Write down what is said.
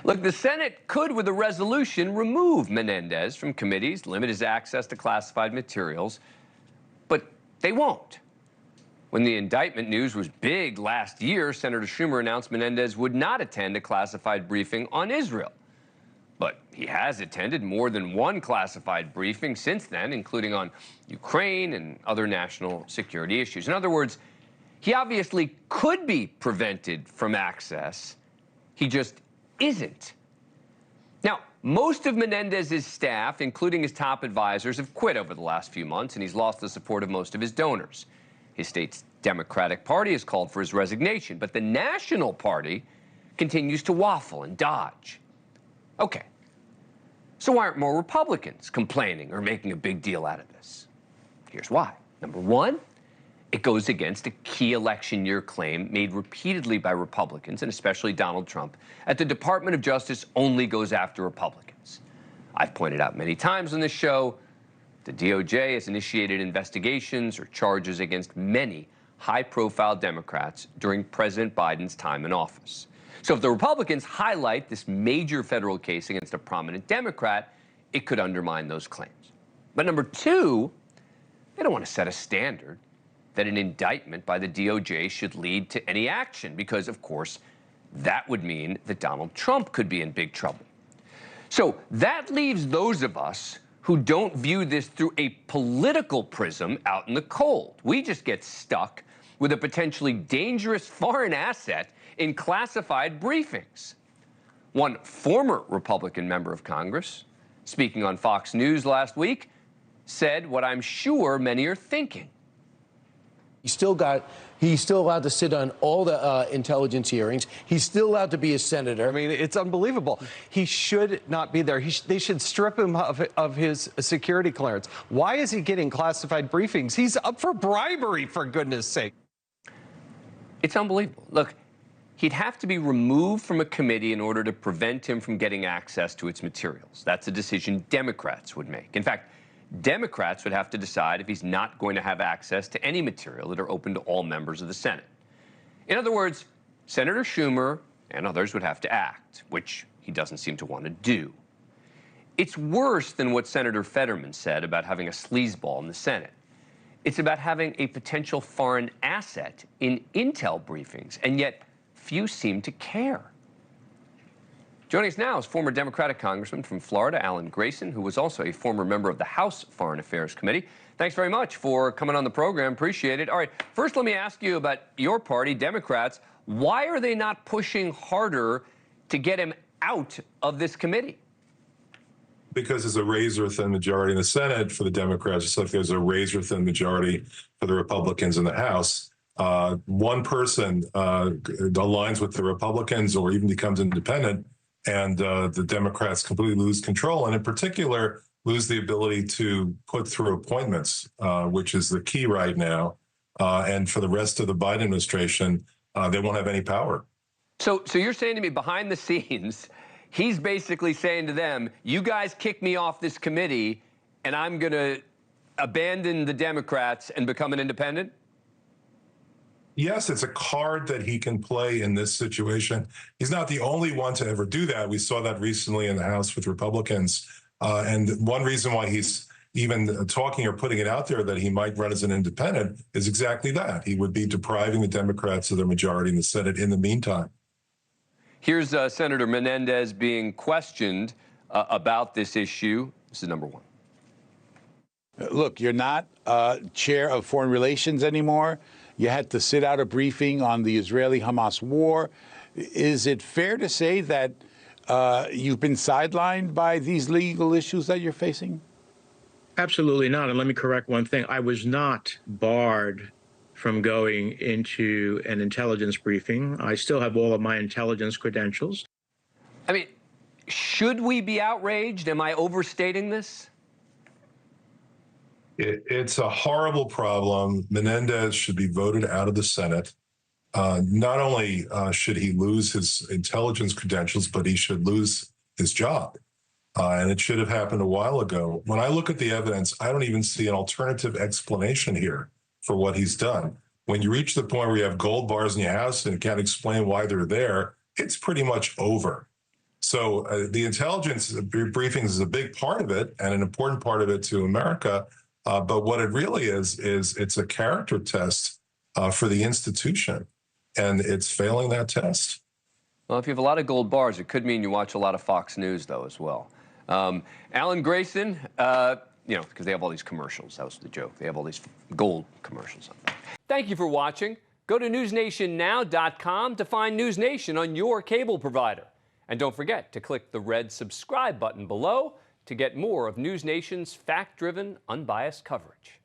Look, the Senate could, with a resolution, remove Menendez from committees, limit his access to classified materials, but they won't. When the indictment news was big last year, Senator Schumer announced Menendez would not attend a classified briefing on Israel. But he has attended more than one classified briefing since then, including on Ukraine and other national security issues. In other words, he obviously could be prevented from access. He just isn't. Now, most of Menendez's staff, including his top advisors, have quit over the last few months, and he's lost the support of most of his donors. His state's Democratic Party has called for his resignation, but the National Party continues to waffle and dodge. Okay, so why aren't more Republicans complaining or making a big deal out of this? Here's why. Number one, it goes against a key election year claim made repeatedly by Republicans, and especially Donald Trump, that the Department of Justice only goes after Republicans. I've pointed out many times on this show, the DOJ has initiated investigations or charges against many high-profile Democrats during President Biden's time in office. So if the Republicans highlight this major federal case against a prominent Democrat, it could undermine those claims. But number two, they don't want to set a standard that an indictment by the DOJ should lead to any action, because, of course, that would mean that Donald Trump could be in big trouble. So that leaves those of us who don't view this through a political prism out in the cold. We just get stuck with a potentially dangerous foreign asset in classified briefings. One former Republican member of Congress, speaking on Fox News last week, said what I'm sure many are thinking. He's still allowed to sit on all the intelligence hearings. He's still allowed to be a senator. I mean, it's unbelievable. He should not be there. They should strip him of his security clearance. Why is he getting classified briefings? He's up for bribery, for goodness sake. It's unbelievable. Look, he'd have to be removed from a committee in order to prevent him from getting access to its materials. That's a decision Democrats would make. In fact, Democrats would have to decide if he's not going to have access to any material that are open to all members of the Senate. In other words, Senator Schumer and others would have to act, which he doesn't seem to want to do. It's worse than what Senator Fetterman said about having a sleazeball in the Senate. It's about having a potential foreign asset in intel briefings, and yet few seem to care. Joining us now is former Democratic Congressman from Florida, Grayson, who was also a former member of the House Foreign Affairs Committee. Thanks very much for coming on the program. Appreciate it. All right, first let me ask you about your party, Democrats. Why are they not pushing harder to get him out of this committee? Because there's a razor-thin majority in the Senate for the Democrats, just like there's a razor-thin majority for the Republicans in the House. One person aligns with the Republicans or even becomes independent, and the Democrats completely lose control, and in particular, lose the ability to put through appointments, which is the key right now. And for the rest of the Biden administration, they won't have any power. So you're saying to me, behind the scenes, he's basically saying to them, you guys kick me off this committee, and I'm going to abandon the Democrats and become an independent? Yes, it's a card that he can play in this situation. He's not the only one to ever do that. We saw that recently in the House with Republicans. And one reason why he's even talking or putting it out there that he might run as an independent is exactly that. He would be depriving the Democrats of their majority in the Senate in the meantime. Here's Senator Menendez being questioned about this issue. This is number one. Look, you're not chair of foreign relations anymore. You had to sit out a briefing on the Israeli-Hamas war. Is it fair to say that you've been sidelined by these legal issues that you're facing? Absolutely not. And let me correct one thing. I was not barred from going into an intelligence briefing. I still have all of my intelligence credentials. I mean, should we be outraged? Am I overstating this? It's a horrible problem. Menendez should be voted out of the Senate. Not only should he lose his intelligence credentials, but he should lose his job. And it should have happened a while ago. When I look at the evidence, I don't even see an alternative explanation here for what he's done. When you reach the point where you have gold bars in your house and you can't explain why they're there, it's pretty much over. So the intelligence briefings is a big part of it and an important part of it to America. But what it really is it's a character test for the institution, and it's failing that test. Well, if you have a lot of gold bars, it could mean you watch a lot of Fox News, though, as well. Alan Grayson, you know, because they have all these commercials. That was the joke. They have all these gold commercials. Thank you for watching. Go to newsnationnow.com to find NewsNation on your cable provider. And don't forget to click the red subscribe button below to get more of NewsNation's fact-driven, unbiased coverage.